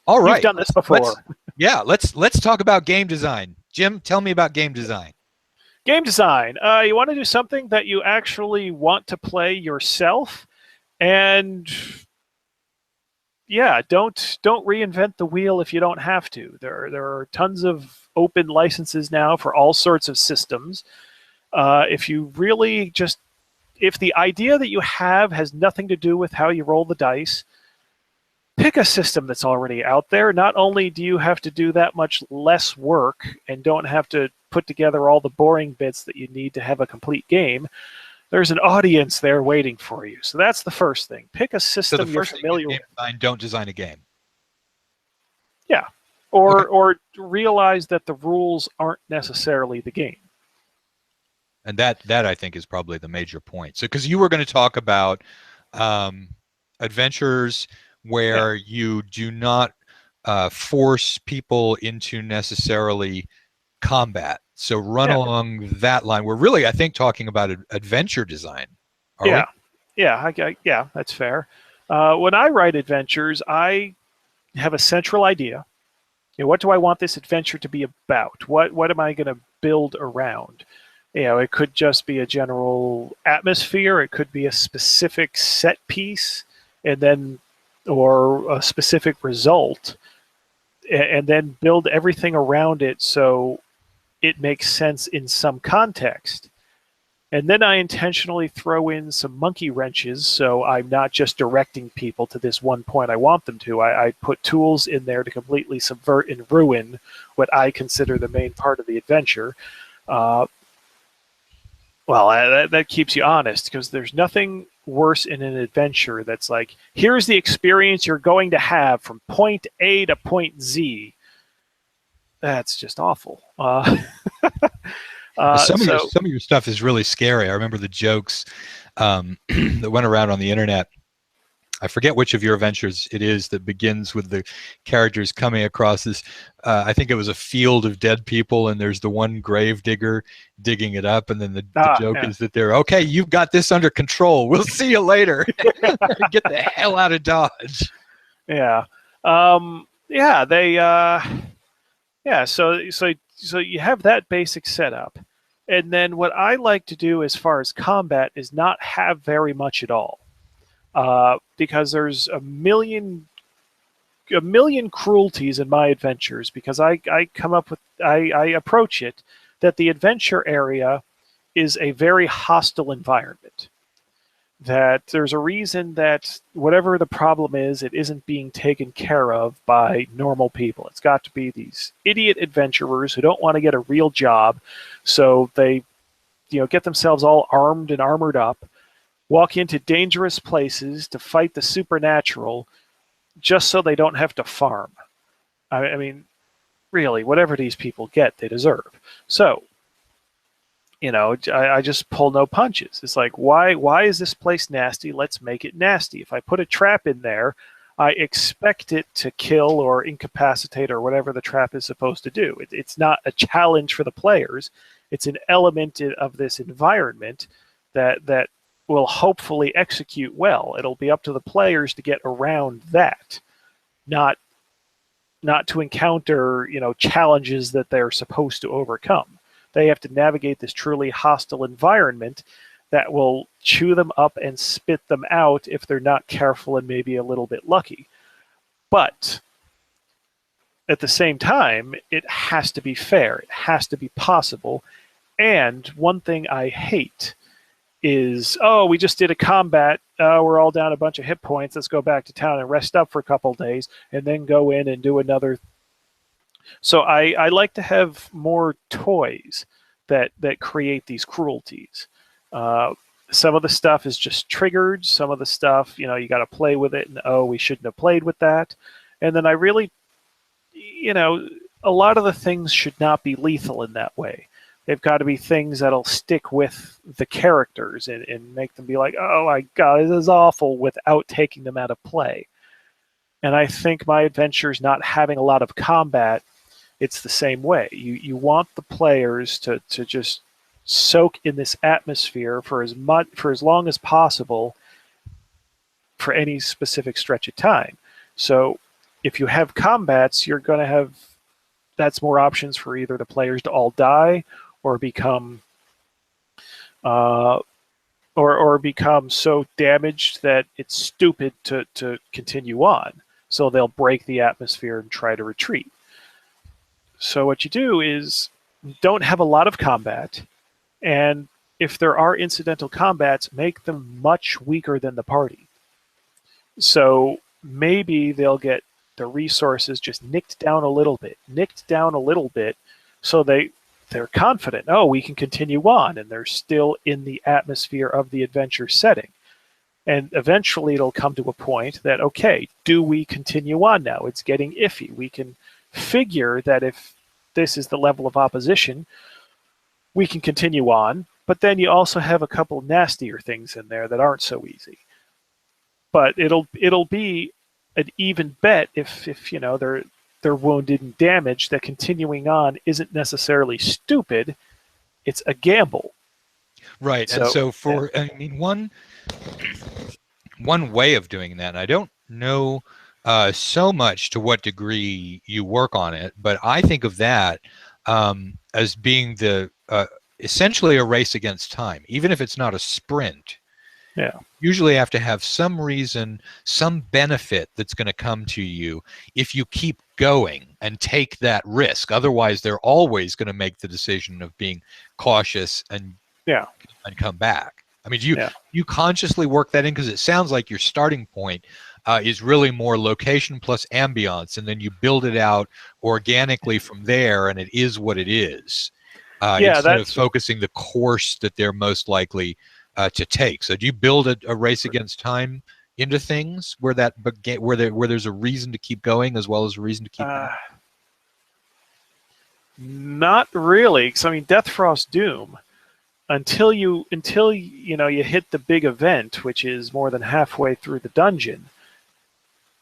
All You've right. done this before. Let's talk about game design. Jim, tell me about game design. Game design. You want to do something that you actually want to play yourself, and yeah, don't reinvent the wheel if you don't have to. There are tons of open licenses now for all sorts of systems. If you really just if the idea that you have has nothing to do with how you roll the dice, pick a system that's already out there. Not only do you have to do that much less work and don't have to put together all the boring bits that you need to have a complete game, there's an audience there waiting for you. So that's the first thing. Pick a So the system you're first thing is familiar game with. design. Don't design a game. Yeah. Okay. Or realize that the rules aren't necessarily the game. And that I think is probably the major point. So because you were going to talk about um, adventures Yeah. where you do not force people into necessarily combat. So run Yeah. along that line. We're really, I think, talking about adventure design. Are we? Yeah. Yeah, that's fair. When I write adventures, I have a central idea. What do I want this adventure to be about? What am I going to build around? It could just be a general atmosphere. It could be a specific set piece, and then or a specific result, and then build everything around it so it makes sense in some context. And then I intentionally throw in some monkey wrenches so I'm not just directing people to this one point I want them to. I put tools in there to completely subvert and ruin what I consider the main part of the adventure. Uh, that keeps you honest because there's nothing worse in an adventure that's like, here's the experience you're going to have from point A to point Z. That's just awful. So Some of your stuff is really scary. I remember the jokes that went around on the internet. I forget which of your adventures it is that begins with the characters coming across this. I think it was a field of dead people, and there's the one grave digger digging it up, and then the joke yeah. is that they're okay. You've got this under control. We'll see you later. Get the hell out of Dodge. Yeah. Yeah, they yeah, so you have that basic setup. And then what I like to do as far as combat is not have very much at all. Because there's a million cruelties in my adventures because I come up with I approach it that the adventure area is a very hostile environment. That there's a reason that whatever the problem is, it isn't being taken care of by normal people. It's got to be these idiot adventurers who don't want to get a real job, so they, get themselves all armed and armored up, walk into dangerous places to fight the supernatural, just so they don't have to farm. I mean, really, whatever these people get, they deserve. So I just pull no punches. It's like, why is this place nasty? Let's make it nasty. If I put a trap in there, I expect it to kill or incapacitate or whatever the trap is supposed to do. It's not a challenge for the players. It's an element of this environment that will hopefully execute well. It'll be up to the players to get around that, not to encounter challenges that they're supposed to overcome. They have to navigate this truly hostile environment that will chew them up and spit them out if they're not careful and maybe a little bit lucky. But at the same time, it has to be fair. It has to be possible. And one thing I hate is, oh, we just did a combat. We're all down a bunch of hit points. Let's go back to town and rest up for a couple days and then go in and do another. So I like to have more toys that create these cruelties. Some of the stuff is just triggered. Some of the stuff, you got to play with it, and oh, we shouldn't have played with that. And then I really, a lot of the things should not be lethal in that way. They've got to be things that'll stick with the characters and make them be like, oh my god, this is awful, without taking them out of play. And I think my adventures not having a lot of combat, it's the same way. You want the players to just soak in this atmosphere for as long as possible for any specific stretch of time. So If you have combats, you're going to have that's more options for either the players to all die or become uh, or become so damaged that it's stupid to continue on. So they'll break the atmosphere and try to retreat. So what you do is don't have a lot of combat, and if there are incidental combats, make them much weaker than the party. So maybe they'll get the resources just nicked down a little bit, so they're confident. Oh, we can continue on, and they're still in the atmosphere of the adventure setting. And eventually, it'll come to a point that okay, do we continue on now? It's getting iffy. We can figure that if this is the level of opposition, we can continue on. But then you also have a couple nastier things in there that aren't so easy. But it'll be an even bet if you know they're wounded and damaged, that continuing on isn't necessarily stupid. It's a gamble. Right. And so for, I mean, one way of doing that, and I don't know so much to what degree you work on it, but I think of that as being the essentially a race against time, even if it's not a sprint. Yeah. Usually have to have some reason, some benefit that's going to come to you if you keep going and take that risk. Otherwise, they're always going to make the decision of being cautious and come back. I mean, do you consciously work that in? Because it sounds like your starting point is really more location plus ambiance, and then you build it out organically from there, and it is what it is. Instead of focusing the course that they're most likely to take. So do you build a race against time into things where there's a reason to keep going as well as a reason to keep going? Not really, because I mean, Death Frost Doom, until you hit the big event, which is more than halfway through the dungeon,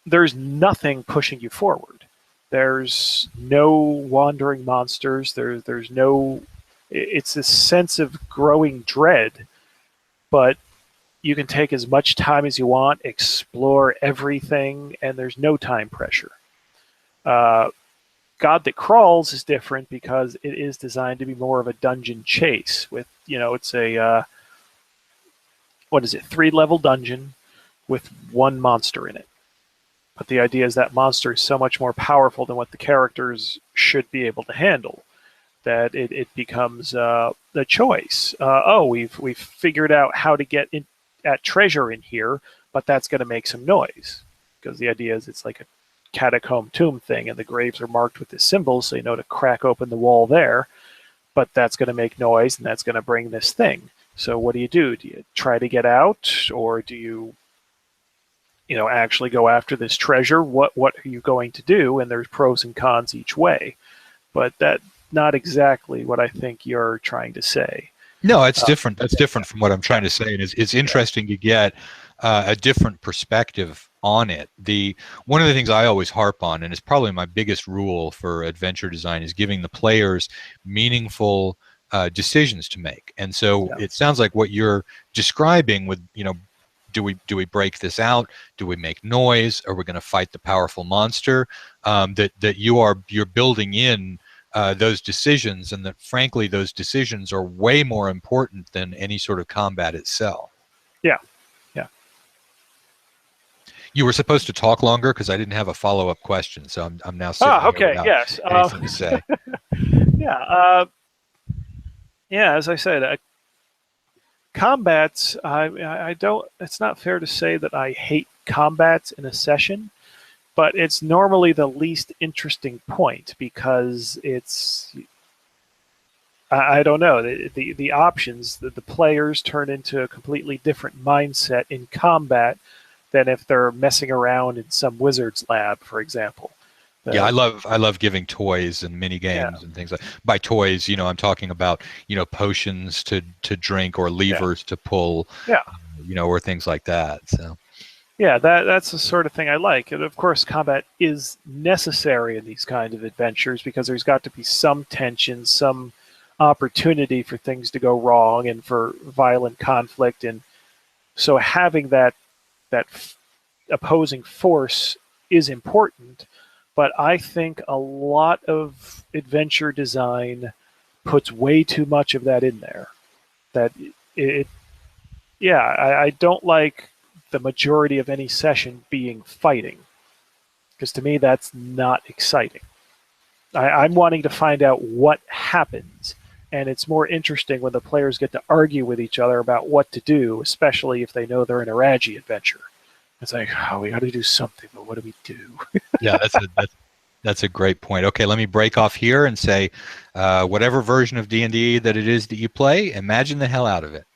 there's nothing pushing you forward. There's no wandering monsters. There's no. It's a sense of growing dread. But you can take as much time as you want, explore everything, and there's no time pressure. God That Crawls is different because it is designed to be more of a dungeon chase. With it's a 3-level dungeon with one monster in it. But the idea is that monster is so much more powerful than what the characters should be able to handle, that it becomes the choice. We've figured out how to get at treasure in here, but that's going to make some noise, because the idea is it's like a catacomb tomb thing, and the graves are marked with this symbol, so you know to crack open the wall there. But that's going to make noise, and that's going to bring this thing. So what do? Do you try to get out, or do you actually go after this treasure? What are you going to do? And there's pros and cons each way, but that. Not exactly what I think you're trying to say. No, it's different. That's different from what I'm trying to say, and it's interesting to get a different perspective on it. One of the things I always harp on, and it's probably my biggest rule for adventure design, is giving the players meaningful decisions to make. And so it sounds like what you're describing with, do we break this out? Do we make noise? Are we going to fight the powerful monster? That you're building in those decisions, and that frankly those decisions are way more important than any sort of combat itself. Yeah. You were supposed to talk longer because I didn't have a follow-up question, so I'm now sitting here without anything to say. As I said, combats, I don't. It's not fair to say that I hate combats in a session. But it's normally the least interesting point, because it's, I don't know, the options, the players turn into a completely different mindset in combat than if they're messing around in some wizard's lab, for example. Yeah, I love giving toys and mini games and things like. By toys, I'm talking about potions to drink or levers to pull, or things like that. So. Yeah, that's the sort of thing I like. And of course, combat is necessary in these kinds of adventures, because there's got to be some tension, some opportunity for things to go wrong and for violent conflict. And so having that opposing force is important, but I think a lot of adventure design puts way too much of that in there. That it yeah, I don't like the majority of any session being fighting, because to me that's not exciting. I'm wanting to find out what happens, and it's more interesting when the players get to argue with each other about what to do, especially if they know they're in a Raggi adventure. It's like, oh, we got to do something, but what do we do? Yeah, that's a great point. Okay, let me break off here and say, whatever version of D&D that it is that you play, imagine the hell out of it.